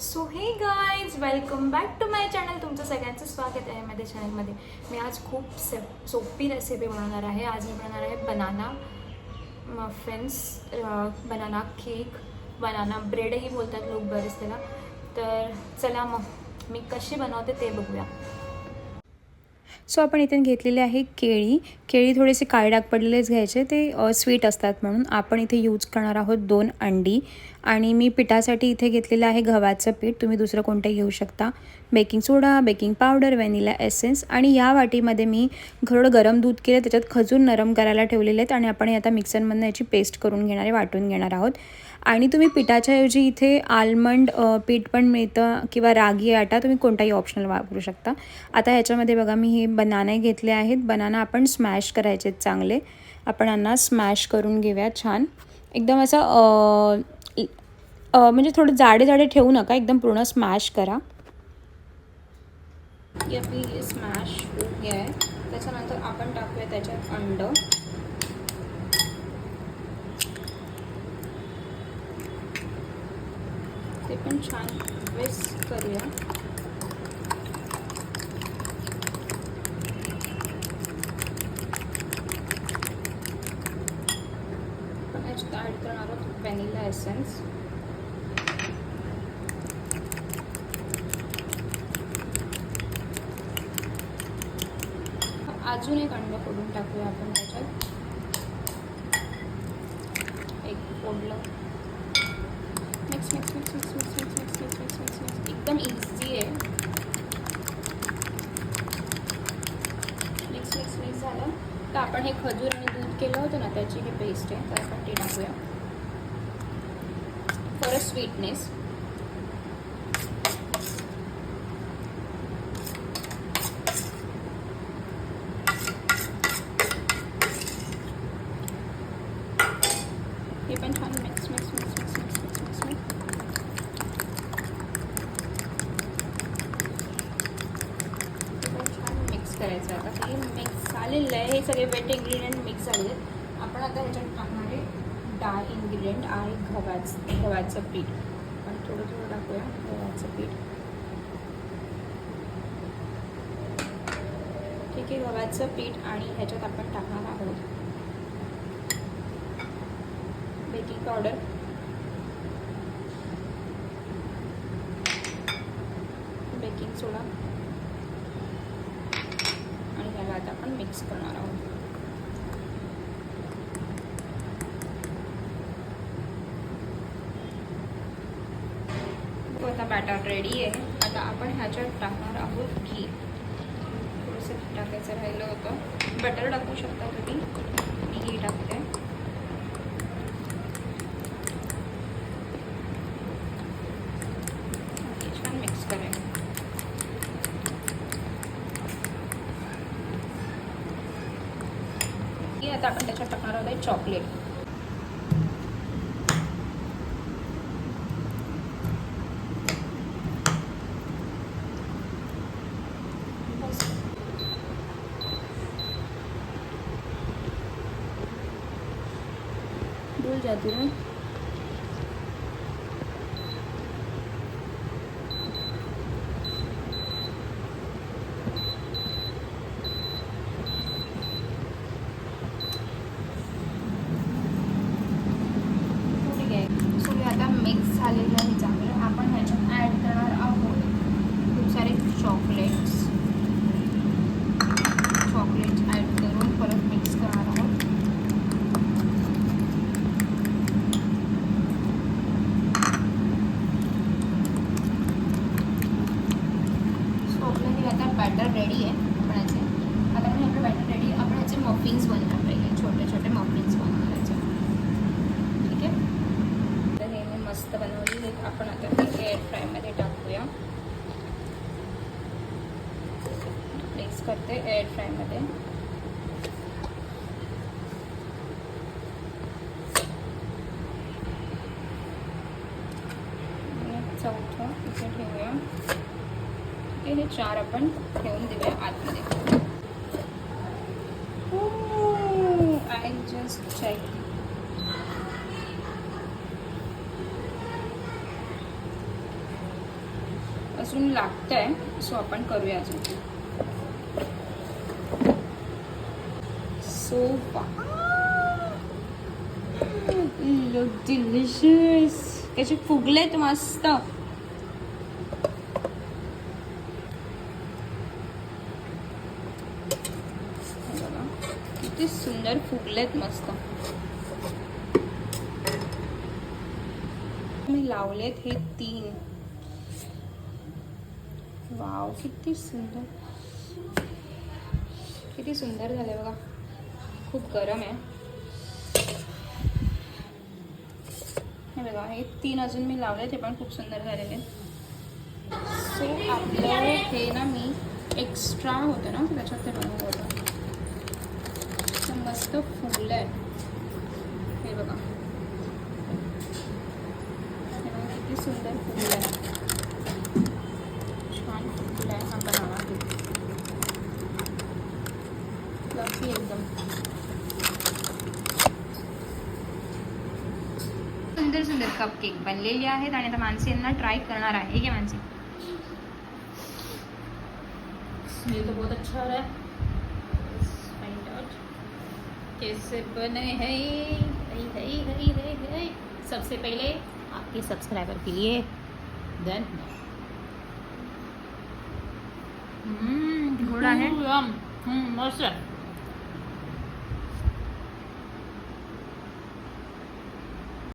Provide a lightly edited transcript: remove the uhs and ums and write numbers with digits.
So hey guys, welcome back to my channel. तुमचं सगळ्यांचं स्वागत आहे माझ्या चॅनलमध्ये. मी आज खूप सोपी रेसिपी बनवणार आहे. आज मी बनवणार आहे banana muffins, banana cake, banana ब्रेडही बोलतात लोक बरेच त्याला. तर चला मग मी कशी बनवते ते बघूया. सो आपण इथे घेतलेले आहे केळी थोडेसे काळे डाग पडलेलेच घ्यायचे, ते स्वीट असतात म्हणून. आपण इथे यूज करणार आहोत 2 अंडी. आणि मी पिठासाठी इथे घेतलेलं आहे गव्हाचं पीठ, तुम्ही दुसरं कोणतंही घेऊ शकता. बेकिंग सोडा, बेकिंग पावडर, व्हॅनिला एसेन्स. आणि या वाटीमध्ये मी थोडं गरम दूध केलं, त्याच्यात खजूर नरम करायला ठेवलेले आहेत. आणि आपण आता मिक्सरमधून याची पेस्ट करून घेणार आहे, वाटून घेणार आहोत. आणि तुम्ही पिठाच्या ऐवजी इथे आल्मंड पीठ पण मिळतं किंवा रागी आटा, तुम्ही कोणताही ऑप्शनल वापरू शकता. आता ह्याच्यामध्ये बघा मी हे बनाने घेतले आहेत. बनाना आपण स्मॅश करायचे चांगले. आपण यांना स्मॅश करून घेऊया छान एकदम. असं म्हणजे थोडं जाडे ठेवू नका, एकदम पूर्ण स्मॅश करा. आपली हे स्मॅश होऊन घ्या आहे. त्याच्यानंतर आपण टाकूया त्याच्यात अंड. ते पण छान मिक्स करूया. आपण याच्यात ॲड करणार आहोत व्हॅनिला एसेन्स. अजून एक अंड फोडून टाकूया आपण त्याच्यात. एक फोडलं. Mix mix mix mix mix mix mix mix mix mix mix. एकदम इझी आहे. मिक्स मिक्स मिक्स झालं तर आपण हे खजूर आणि दूध केलं होतं ना, त्याची ही पेस्ट आहे, तर आपण ती टाकूया फॉर अ स्वीटनेस. हे पण छान mix mix mix mix mix mix mix mix. छान मिक्स करायचं. आता हे मिक्स झालेलं आहे, हे सगळे वेट इन्ग्रेडियंट मिक्स झाले आहेत. आपण आता ह्याच्यात टाकणारे डाळ इन्ग्रेडियंट आहे गव्हाचं पीठ. आपण थोडं टाकूया गव्हाचं पीठ. ठीक आहे, गव्हाचं पीठ. आणि ह्याच्यात आपण टाकणार आहोत बेकिंग पावडर, बेकिंग सोडा. आणि ह्याला आता आपण मिक्स करणार आहोत. आता बॅटर रेडी आहे. आता आपण ह्याच्यात टाकणार आहोत घी. थोडंसं घी टाकायचं राहिलं होतं. बटर टाकू शकता तुम्ही. मी घी टाकते. छान मिक्स करायचं. आता आपण त्याच्यात टाकणार आहोत चॉकलेट. भूल जाती ना. मिक्स झालेलं आहे चांगलं. आपण ह्याच्यात ॲड करणार आहोत खूप सारे चॉकलेट्स ॲड करून परत मिक्स करणार आहोत. सो आपलं हे आता बॅटर रेडी आहे. आता आपण आपलं बॅटर रेडी. आपण ह्याचे मफिन्स बनवणार पाहिजे, छोटे छोटे मफिन्स बनवणार ह्याचे. ठीक आहे, तर हे मी मस्त बनवली. आपण आता हे एअर फ्रायमध्ये टाकूया. मिक्स करते एअर फ्रायमध्ये. चौथं इथे ठेवूया. ठीक आहे, हे 4 आपण ठेवून देऊया आतमध्ये. I just check. अजून लागतंय, सो आपण करूया अजून. So look delicious. कसे फुगलेत मस्त. बघा किती सुंदर फुगलेत मस्त. मी लावलेत हे 3. वाव किती सुंदर, किती सुंदर झाले बघा. खूप गरम आहे हे बघा. हे 3 अजून मी लावले, ते पण खूप सुंदर झालेले. सो आपलं हे ना मी एक्स्ट्रा होतं ना त्याच्यात ते बनवलं होतं. मस्त फुगलं आहे हे बघा. किती सुंदर फुगलं आहे. छान फुगलं आहे हा बनाना केक. फ्लफी एकदम. सुंदर सुंदर कप केक बनलेले आहेत आणि आता मानसी यांना ट्राय करणार आहे की मानसी. ये तो बहुत अच्छा हो रहा है. फाइंड आउट कैसे बने हैं. सबसे पहले आपके सब्सक्राइबर के लिए देन गोड आहे. मस्त आहे.